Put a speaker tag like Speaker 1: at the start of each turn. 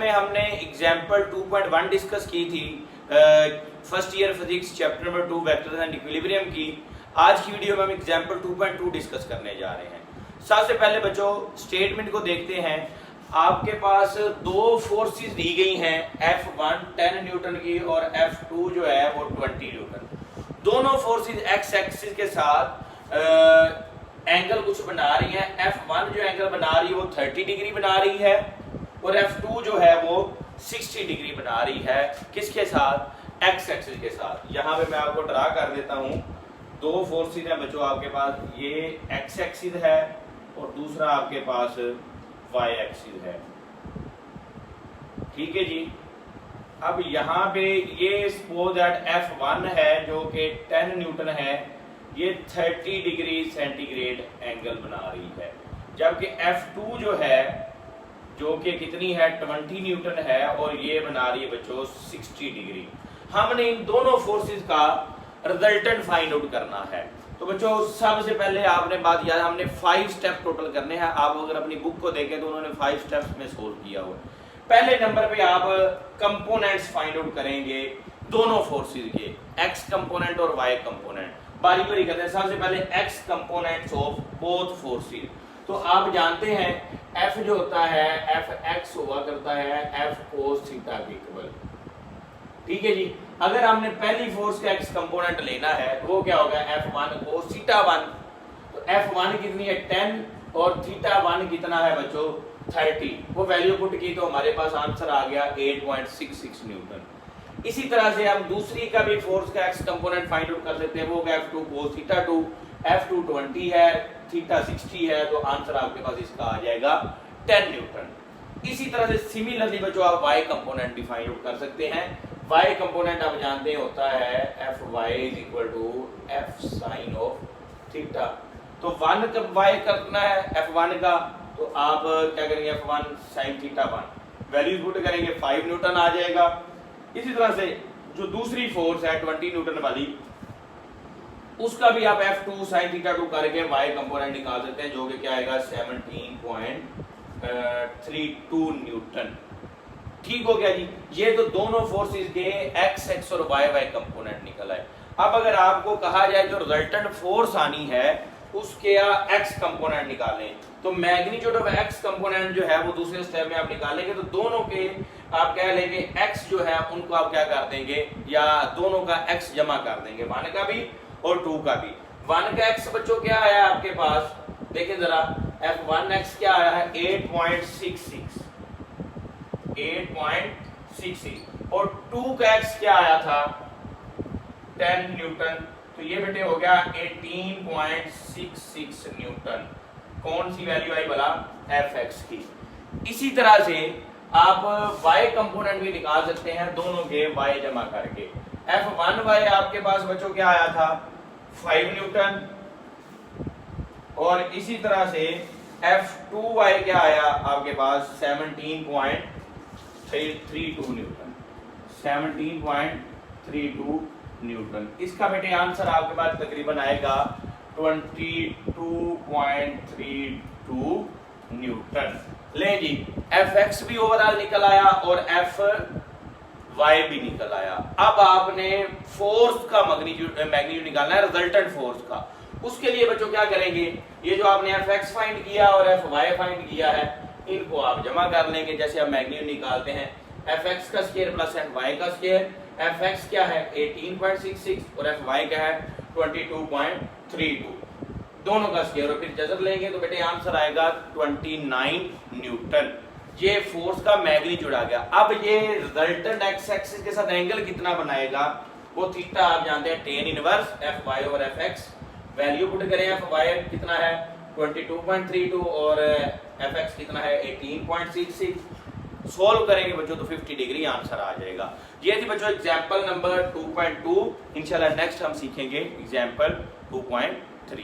Speaker 1: में हमने example 2.1 discuss की थी first year physics chapter number 2 vectors and equilibrium की। आज की वीडियो में हम एग्जाम्पल 2.2 डिस्कस करने जा रहे हैं। सबसे पहले बच्चों स्टेटमेंट को देखते हैं। आपके पास दो फोर्सेस दी गई हैं, F1 10 न्यूटन की और F2 जो है वो 20 न्यूटन। दोनों फोर्सेस एक्स एक्सिस के साथ एंगल कुछ बना रही है। F1 जो एंगल बना रही है वो 30 डिग्री बना रही है और F2 जो है वो 60 डिग्री बना रही है। किसके साथ? एक्स एक्सिस के साथ। यहाँ पे मैं आपको ड्रा कर देता हूँ। दो फोर्सेस हैं बच्चों आपके पास, ये एक्स एक्सिस है और दूसरा आपके पास वाई एक्सिस है। ठीक है जी। अब यहाँ पे ये सपोज दैट F1 है जो कि 10 न्यूटन है, ये 30 डिग्री सेंटीग्रेड एंगल बना रही है, जबकि F2 जो है जो कि कितनी है 20 न्यूटन है और ये बना रही है बच्चों 60 डिग्री। हमने इन दोनों फोर्सेस का रिजल्टेंट फाइंड आउट करना है। तो बच्चों सबसे पहले आपने बात याद, हमने 5 स्टेप टोटल करने हैं। आप अगर अपनी बुक को देखें तो उन्होंने 5 स्टेप्स में सोल्व किया हुआ। पहले नंबर पे आप कंपोनेंट्स फाइंड आउट करेंगे दोनों फोर्सेस के, एक्स कंपोनेंट और वाई कंपोनेंट। बारी बारी करते हैं। सबसे पहले x components of both forces. तो आप जानते हैं F जो होता है Fx हुआ करता है F cos थीटा के इक्वल। ठीक है जी। अगर हमने पहली फोर्स का एक्स कंपोनेंट लेना है तो वो क्या होगा F1 cos थीटा 1। तो F1 कितनी है 10 और थीटा 1 कितना है बच्चों 30। वो वैल्यू पुट की तो हमारे पास आंसर आ गया 8.66 न्यूटन। इसी तरह से हम दूसरी का भी फोर्स का एक्स कंपोनेंट फाइंड आउट कर सकते हैं। वो होगा F2 cos थीटा 2, F2 20 है, थीटा 60 है, तो आंसर आपके पास इसका आ जाएगा 10 न्यूटन। इसी तरह से सिमिलरली बच्चों आप y कंपोनेंट भी फाइंड आउट कर सकते हैं। y कंपोनेंट आप जानते हैं होता है Fy = F sin of theta. तो 1 कब y करना है F1 का, तो आप क्या करेंगे F1 sin theta 1 values put करेंगे 5 न्यूटन आ जाएगा। इसी तरह से जो दूसरी फोर्स है 20 न्यूटन वाली, उसका भी आप F2 sin थीटा 2 करके y कंपोनेंट निकाल सकते हैं, जो कि क्या आएगा 17.32 न्यूटन। ठीक हो गया जी। ये तो दोनों फोर्सेस के x x और y y कंपोनेंट निकल आए। अब अगर आपको कहा जाए जो रिजल्टेंट फोर्स आनी है उसके x कंपोनेंट निकालें, तो मैग्नीट्यूड ऑफ x कंपोनेंट जो है वो दूसरे स्टेप में आप निकालेंगे। तो दोनों के आप क्या लेंगे x जो है उनको आप क्या कर देंगे, या दोनों का x जमा कर देंगे, 1 का भी और 2 का भी। 1 का x बच्चों क्या आया आपके पास, देखें जरा F1x क्या आया है 8.66 और 2 का x क्या आया था 10 न्यूटन। तो ये बेटे हो गया 18.66 न्यूटन। कौन सी वैल्यू आई भला Fx की। इसी तरह से आप y कंपोनेंट भी निकाल सकते हैं दोनों के y जमा करके। F1y आपके पास बच्चों क्या आया था 5 न्यूटन और इसी तरह से F2y क्या आया आपके पास 17.32 न्यूटन। 17.32 न्यूटन। इसका बेटे आंसर आपके पास तकरीबन आएगा 22.32 न्यूटन। ले जी Fx भी ओवरऑल निकल आया और Fy भी निकल आया। अब आपने फोर्स का मैग्नीट्यूड निकालना है, रिजल्टेंट फोर्स का। उसके लिए बच्चों क्या करेंगे, ये जो आपने Fx फाइंड किया और Fy फाइंड किया है इनको आप जमा कर लेंगे। जैसे आप मैग्नीट्यूड निकालते हैं Fx का स्क्वायर प्लस Fy का स्क्वायर। Fx क्या है 18.66 और Fy क्या है 22.32, दोनों का स्क्वायर और फिर जजर लेंगे तो बेटे आंसर आएगा 29 न्यूटन। ये फोर्स का मैग्नीट्यूड आ गया। अब ये रिजल्टेंट एक्स एक्सिस के साथ एंगल कितना बनाएगा, वो थीटा आप जानते हैं tan इनवर्स Fy और Fx। वैल्यू पुट करें Fy कितना है 22.32 और Fx कितना है 18.66। सोल्व करेंगे बच्चों तो 50 डिग्री आंसर आ जाएगा। ये थी बच्चों एग्जांपल नंबर 2.2। इंशाल्लाह नेक्स्ट हम सीखेंगे एग्जांपल 2.3।